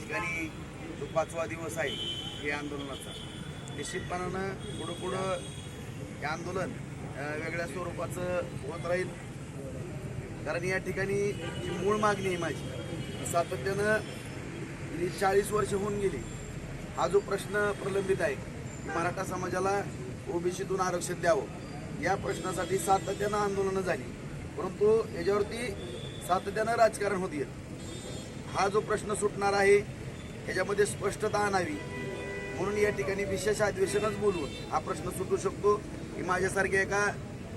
ठिकाणी जो 5वा दिवस आहे हे आंदोलनाचा, निश्चितपणानं पुढं हे आंदोलन वेगळ्या स्वरूपाचं होत राहील. कारण या ठिकाणी जी मूळ मागणी आहे माझी, सातत्यानं गेली 40 वर्ष होऊन गेली. हा जो प्रश्न प्रलंबित आहे की मराठा समाजाला ओबीसीतून आरक्षण द्यावं, या प्रश्नासाठी सातत्यानं आंदोलनं झाली, परंतु याच्यावरती सातत्यानं राजकारण होत येत. हा जो प्रश्न सुटणार आहे याच्यामध्ये स्पष्टता आणावी म्हणून या ठिकाणी विशेष अधिवेशनच बोलवून हा प्रश्न सुटू शकतो की माझ्यासारख्या एका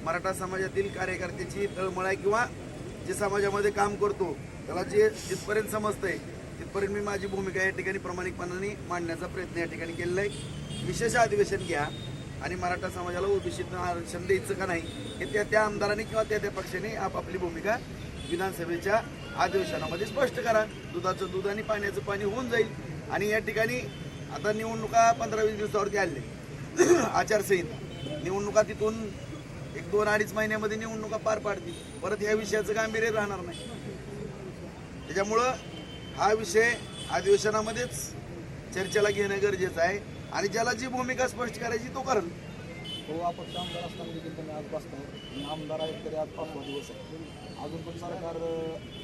मराठा समाजातील कार्यकर्त्याची तळमळ आहे किंवा जे समाजामध्ये काम करतो त्याला जे जिथपर्यंत समजतंय तिथपर्यंत मी माझी भूमिका या ठिकाणी प्रामाणिकपणाने मांडण्याचा प्रयत्न या ठिकाणी केलेला आहे. विशेष अधिवेशन घ्या आणि मराठा समाजाला ओबीसीतून आरक्षण द्यायचं का नाही हे त्या आमदारांनी किंवा त्या पक्षाने आपापली भूमिका विधानसभेच्या अधिवेशनामध्ये स्पष्ट करा. दुधाचं दूध आणि पाण्याचं पाणी होऊन जाईल. आणि या ठिकाणी आता निवडणुका 15-20 दिवसावरती आले, आचारसंहिता, निवडणुका तिथून 1-2-2.5 महिन्यामध्ये निवडणुका पार पाडतील. परत ह्या विषयाचं गांभीर्य राहणार नाही. त्याच्यामुळं हा विषय अधिवेशनामध्येच चर्चेला घेणं गरजेचं आहे आणि ज्याला जी भूमिका स्पष्ट करायची तो करेल. हो, अपक्ष आमदार असताना देखील त्यांनी आज बसताय, आमदार आहेत तरी आज 5वा दिवस आहे. अजून पण सरकार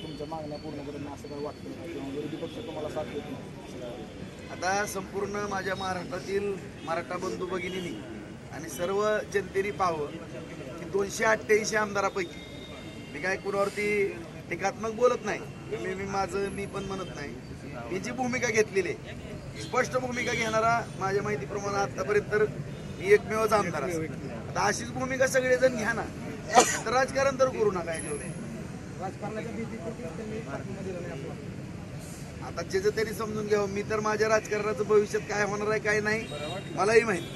तुमच्या मागण्या पूर्ण करत नाही असं काय वाटतं किंवा विरोधी पक्ष तुम्हाला साथ देत नाही? आता संपूर्ण माझ्या महाराष्ट्रातील मराठा बंधू भगिनींनी आणि सर्व जनतेने पाहावं की 288 आमदारापैकी मी काय कुणावरती टीकात्मक बोलत नाही, मी पण म्हणत नाही. मी जी भूमिका घेतलेली आहे, स्पष्ट भूमिका घेणारा माझ्या माहितीप्रमाणे आतापर्यंत तर मी एकमेवच आमदार आहे. आता अशीच भूमिका सगळेजण घ्या ना, तर राजकारण तर करू नका. आता ज्याचं त्यांनी समजून घ्यावं. मी तर माझ्या राजकारणाचं भविष्यात काय होणार आहे काय नाही मलाही माहिती.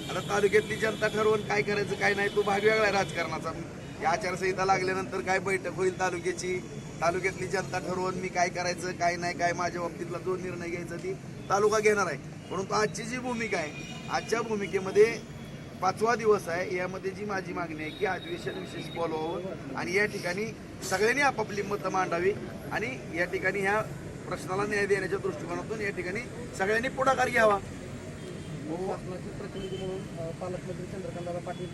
आता तालुक्यातली जनता ठरवून काय करायचं काय नाही तो भाग वेगळा आहे राजकारणाचा. या आचारसंहिता लागल्यानंतर काय बैठक होईल तालुक्यातली जनता ठरवून मी काय करायचं काय नाही, काय माझ्या बाबतीतला जो निर्णय घ्यायचा ती तालुका घेणार आहे. परंतु आजची जी भूमिका आहे, आजच्या भूमिकेमध्ये 5वा दिवस आहे, यामध्ये जी माझी मागणी आहे की अधिवेशन विशेष बोलवावं आणि या ठिकाणी सगळ्यांनी आपापली मतं मांडावी आणि या ठिकाणी ह्या प्रश्नाला न्याय देण्याच्या दृष्टिकोनातून या ठिकाणी सगळ्यांनी पुढाकार घ्यावा. प्रतिनिधी म्हणून पालकमंत्री चंद्रकांतदादा पाटील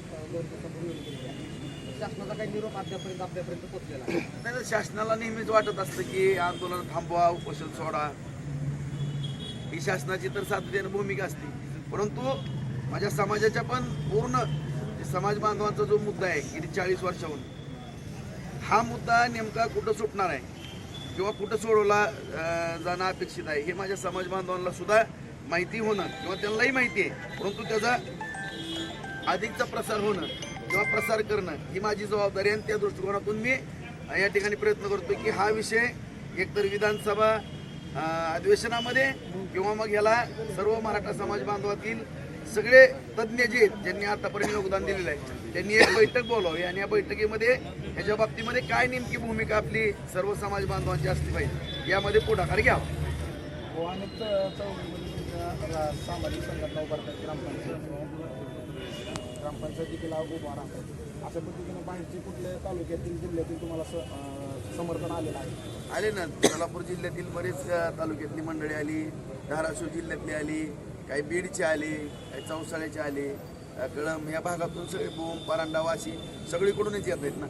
शासनाचा काही निरोप आपल्यापर्यंत पोहोचलेला नाही. तर शासनाला नेहमीच वाटत असतं की आंदोलन थांबवा, उपोषण सोडा, ही शासनाची तर सातत्याने भूमिका असते. परंतु माझ्या समाजाच्या पण पूर्ण समाज बांधवांचा जो मुद्दा आहे गेली 40 वर्षाहून, हा मुद्दा नेमका कुठं सुटणार आहे किंवा कुठं सोडवला जाणं अपेक्षित आहे हे माझ्या समाज बांधवांना सुद्धा माहिती होणं किंवा त्यांनाही माहिती आहे. परंतु त्याचा अधिकचा प्रसार होणं किंवा प्रसार करणं ही माझी जबाबदारी आहे. आणि त्या दृष्टिकोनातून मी या ठिकाणी प्रयत्न करतो की हा विषय एकतर विधानसभा अधिवेशनामध्ये किंवा मग याला सर्व मराठा समाज बांधवातील सगळे तज्ज्ञ जे आहेत ज्यांनी आतापर्यंत योगदान दिलेलं आहे त्यांनी एक बैठक बोलावी आणि या बैठकीमध्ये याच्या बाबतीमध्ये काय नेमकी भूमिका आपली सर्व समाज बांधवांची असली पाहिजे यामध्ये पुढाकार घ्यावा. सामाजिक संघटना उभारतात, ग्रामपंचायत देखील उभा राहतात. अशा पद्धतीने बाहेरचे कुठल्या तालुक्यातील जिल्ह्यातील तुम्हाला समर्थन आलेलं आहे? आले ना, सोलापूर जिल्ह्यातील बरेच तालुक्यातली मंडळी आली, धाराशिव जिल्ह्यातली आली, काही बीडचे आले, काही चौसाळ्याचे आले, कळंब या भागातून सगळे भूम, परांडा, वाशी सगळीकडूनच येत आहेत ना.